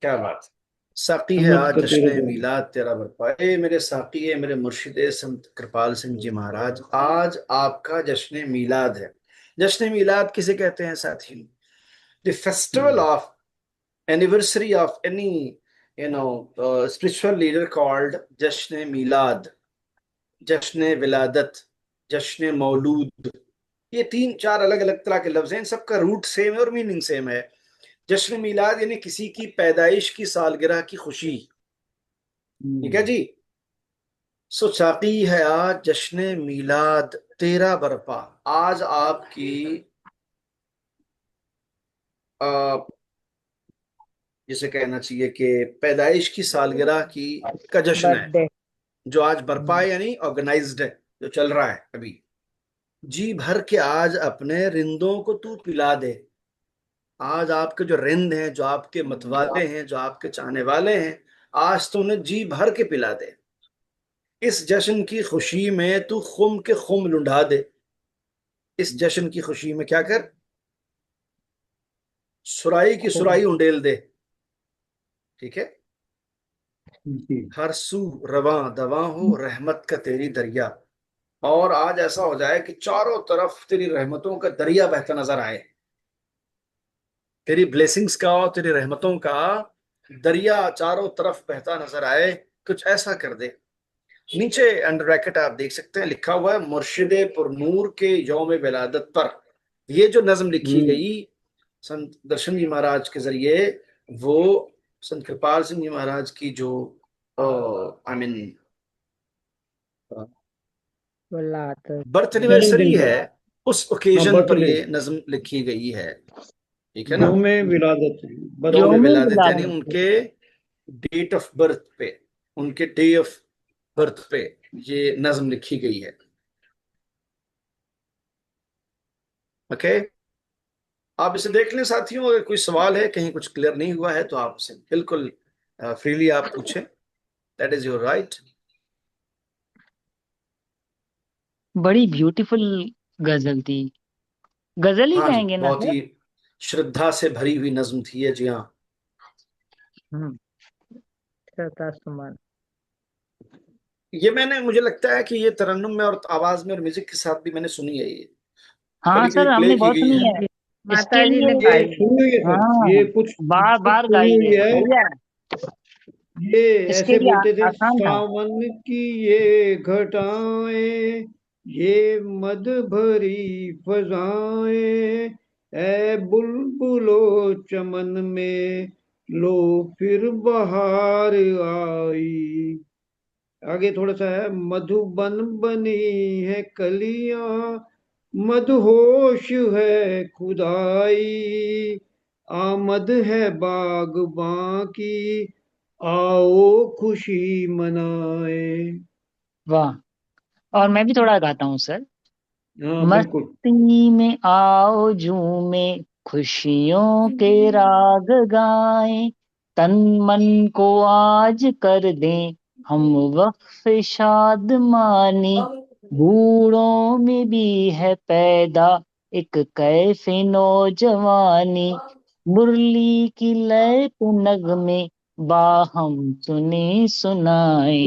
क्या बात। साकी है अहमद आज का तेरा जश्न दर्द। मीलाद तेरा बरपा, ए मेरे साकी है मेरे मुर्शिदे संत कृपाल सिंह जी महाराज, आज आपका जश्न मीलाद है। जश्न मीलाद किसे कहते हैं साथी? The festival of anniversary of any spiritual leader called जश्न मीलाद, जश्न विलादत, जश्न मौलूद। ये तीन चार अलग अलग तरह के लफ्ज हैं, इन सबका रूट सेम है और मीनिंग सेम है। जश्न मीलाद यानी किसी की पैदाइश की सालगिरह की खुशी। ठीक है जी। सो साकी है आज जश्न मीलाद तेरा बरपा, आज आपकी आ, जिसे कहना चाहिए कि पैदाइश की सालगिरह की का जश्न है, बर्थडे। जो आज बरपा है यानी ऑर्गेनाइज्ड है, जो चल रहा है अभी। जी भर के आज अपने रिंदों को तू पिला दे, आज आपके जो रिंद हैं, जो आपके मतवाले हैं, जो आपके चाहने वाले हैं, आज तो उन्हें जी भर के पिला दे। इस जश्न की खुशी में तू खुम के खुम लुढ़ा दे, इस जश्न की खुशी में क्या कर, सुराई की सुराई उंडेल दे। ठीक है। जी। हर सू रवा दवा हो, रहमत का तेरी दरिया। और आज ऐसा हो जाए कि चारों तरफ तेरी रहमतों का दरिया बहता नजर आए, तेरी ब्लेसिंग्स का और तेरी रहमतों का दरिया चारों तरफ बहता नजर आए। कुछ ऐसा कर दे। नीचे अंडर ब्रैकेट आप देख सकते हैं लिखा हुआ है, मुर्शिद पुरनूर के यौम विलादत पर। ये जो नज्म लिखी हम्म। गई संत दर्शन जी महाराज के जरिए, वो संत कृपाल सिंह जी महाराज की जो आई मीन बोला तो बर्थ एनिवर्सरी जन्मदिन है, पर। उस हाँ, ओकेजन पर बर्थडे। ये नज्म लिखी गई है। ठीक है ना। यौम विलादत। यौम बर्थडे। यौम विलादत यानी विलादत। उनके डेट ऑफ बर्थ पे, उनके डे ऑफ बर्थ पे ये नज्म लिखी गई है। ओके। आप इसे देख लें साथियों, अगर कोई सवाल है, कहीं कुछ क्लियर नहीं हुआ है, तो आप उसे बिल्कुल फ्रीली आप पूछें, दैट इज योर राइट। बड़ी ब्यूटीफुल गजल थी, गजल ही हाँ जी, कहेंगे ना बहुत सर। ही श्रद्धा से भरी हुई नज्म थी ये, जी हाँ। हम्म, श्रद्धा सुमन। ये मैंने, मुझे लगता है कि ये तरन्नुम में और आवाज में और म्यूजिक के साथ भी मैंने सुनी है, ये हाँ कभी सर, कहीं प्ले हमने की बहुत गई सुनी है। हाँ है। जी, इसके माता जी लिए ने ये गाई है। सुनी हुई है सर, हाँ, ये कुछ बार कुछ बार सुनी गाई हुई है है। भैया। ये इसके ऐसे लिए बोलते थे, आसान था। सावन की ये घटाएं, ये मद भरी फजाएं, ए बुलबुलो चमन में लो फिर बहार आई। आगे थोड़ा सा है, मधुबन बनी है कलियां, मदहोश है खुदाई, आमद है बागबां की, आओ खुशी मनाए। वाह। और मैं भी थोड़ा गाता हूँ सर। हाँ बिल्कुल। मस्ती में आओ झूमे, खुशियों के राग गाएं, तन मन को आज कर दें हम वक्फ शाद मानी, बूढ़ों में भी है पैदा एक कैफे नौजवानी, मुरली की लय पे नगमे बाहम सुने सुनाए।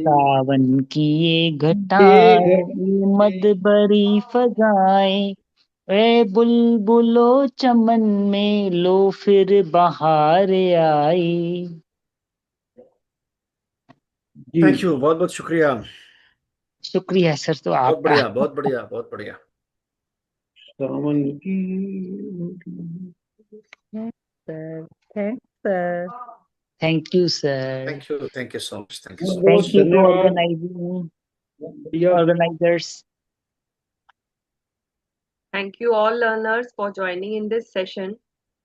सावन की ये ये घटाएं, घटना मद भरी फजाएं, ए बुलबुलो चमन में लो फिर बहार आई। जी। थैंक यू, बहुत बहुत शुक्रिया। शुक्रिया सर तो बहुत आपका। बढ़िया, बहुत बढ़िया, बहुत बढ़िया। सावन की sir, thanks sir. Thank you sir. Thank you so much, thank you बहुत सो बहुत मच। थैंक यू टू धन्यवाद। ऑर्गेनाइजिंग बढ़िया। Organisers. Thank you all learners for joining in this session.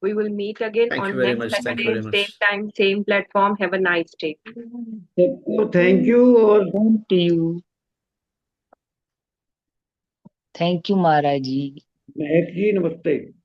We will meet again thank you on very next much, thank you Saturday, very much. same time, same platform. Have a nice day. सबको thank you. और thank you. Thank you महाराज जी। महक जी नमस्ते।